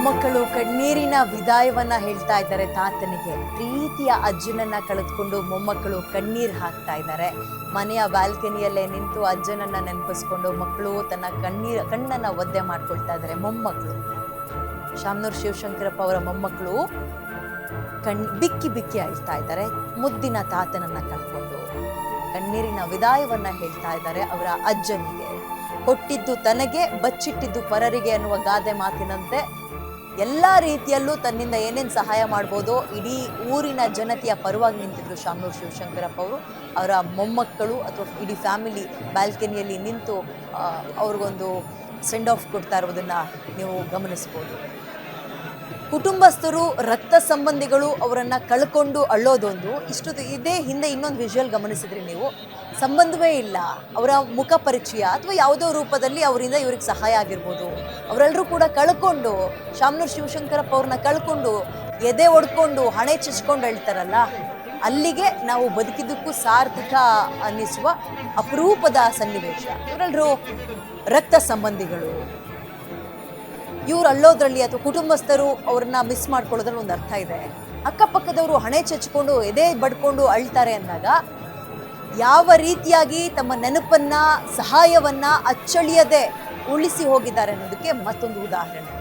ಮೊಮ್ಮಕ್ಕಳು ಕಣ್ಣೀರಿನ ವಿದಾಯವನ್ನ ಹೇಳ್ತಾ ಇದ್ದಾರೆ ತಾತನಿಗೆ. ಪ್ರೀತಿಯ ಅಜ್ಜನನ್ನ ಕಳೆದುಕೊಂಡು ಮೊಮ್ಮಕ್ಕಳು ಕಣ್ಣೀರು ಹಾಕ್ತಾ ಇದ್ದಾರೆ. ಮನೆಯ ಬಾಲ್ಕನಿಯಲ್ಲೇ ನಿಂತು ಅಜ್ಜನನ್ನ ನೆನಪಿಸ್ಕೊಂಡು ಮಕ್ಕಳು ತನ್ನ ಕಣ್ಣನ್ನ ಒದ್ದೆ ಮಾಡ್ಕೊಳ್ತಾ ಇದ್ದಾರೆ. ಮೊಮ್ಮಕ್ಕಳು ಶಾಮನೂರು ಶಿವಶಂಕರಪ್ಪ ಅವರ ಮೊಮ್ಮಕ್ಕಳು ಬಿಕ್ಕಿ ಬಿಕ್ಕಿ ಅಳ್ತಾ ಇದ್ದಾರೆ. ಮುದ್ದಿನ ತಾತನನ್ನ ಕಳ್ಕೊಂಡು ಕಣ್ಣೀರಿನ ವಿದಾಯವನ್ನ ಹೇಳ್ತಾ ಇದ್ದಾರೆ ಅವರ ಅಜ್ಜನಿಗೆ. ಕೊಟ್ಟಿದ್ದು ತನಗೆ, ಬಚ್ಚಿಟ್ಟಿದ್ದು ಪರರಿಗೆ ಅನ್ನುವ ಗಾದೆ ಮಾತಿನಂತೆ ಎಲ್ಲ ರೀತಿಯಲ್ಲೂ ತನ್ನಿಂದ ಏನೇನು ಸಹಾಯ ಮಾಡ್ಬೋದೋ ಇಡೀ ಊರಿನ ಜನತೆಯ ಪರವಾಗಿ ನಿಂತಿದ್ರು ಶಾಮನೂರು ಶಿವಶಂಕರಪ್ಪ ಅವರು. ಅವರ ಮೊಮ್ಮಕ್ಕಳು ಅಥವಾ ಇಡೀ ಫ್ಯಾಮಿಲಿ ಬ್ಯಾಲ್ಕನಿಯಲ್ಲಿ ನಿಂತು ಅವ್ರಿಗೊಂದು ಸೆಂಡ್ ಆಫ್ ಕೊಡ್ತಾ ಇರೋದನ್ನು ನೀವು ಗಮನಿಸ್ಬೋದು. ಕುಟುಂಬಸ್ಥರು, ರಕ್ತ ಸಂಬಂಧಿಗಳು ಅವರನ್ನು ಕಳ್ಕೊಂಡು ಅಳ್ಳೋದೊಂದು. ಇದೇ ಹಿಂದೆ ಇನ್ನೊಂದು ವಿಜುವಲ್ ಗಮನಿಸಿದ್ರಿ ನೀವು, ಸಂಬಂಧವೇ ಇಲ್ಲ, ಅವರ ಮುಖ ಪರಿಚಯ ಅಥವಾ ಯಾವುದೋ ರೂಪದಲ್ಲಿ ಅವರಿಂದ ಇವ್ರಿಗೆ ಸಹಾಯ ಆಗಿರ್ಬೋದು. ಅವರೆಲ್ಲರೂ ಕೂಡ ಕಳ್ಕೊಂಡು, ಶಾಮನೂರು ಶಿವಶಂಕರಪ್ಪ ಅವ್ರನ್ನ ಕಳ್ಕೊಂಡು ಎದೆ ಒಡ್ಕೊಂಡು ಹಣೆ ಚಚ್ಕೊಂಡು ಹೇಳ್ತಾರಲ್ಲ, ಅಲ್ಲಿಗೆ ನಾವು ಬದುಕಿದ್ದಕ್ಕೂ ಸಾರ್ಥಕ ಅನ್ನಿಸುವ ಅಪರೂಪದ ಸನ್ನಿವೇಶ. ಇವರೆಲ್ಲರೂ ರಕ್ತ ಸಂಬಂಧಿಗಳು. ಇವ್ರು ಅಳ್ಳೋದ್ರಲ್ಲಿ ಅಥವಾ ಕುಟುಂಬಸ್ಥರು ಅವ್ರನ್ನ ಮಿಸ್ ಮಾಡ್ಕೊಳ್ಳೋದ್ರಲ್ಲಿ ಒಂದು ಅರ್ಥ ಇದೆ. ಅಕ್ಕಪಕ್ಕದವರು ಹಣೆ ಚಚ್ಕೊಂಡು ಎದೆ ಬಡ್ಕೊಂಡು ಅಳ್ತಾರೆ ಅಂದಾಗ ಯಾವ ರೀತಿಯಾಗಿ ತಮ್ಮ ನೆನಪನ್ನ, ಸಹಾಯವನ್ನ ಅಚ್ಚಳಿಯದೆ ಉಳಿಸಿ ಹೋಗಿದ್ದಾರೆ ಅನ್ನೋದಕ್ಕೆ ಮತ್ತೊಂದು ಉದಾಹರಣೆ.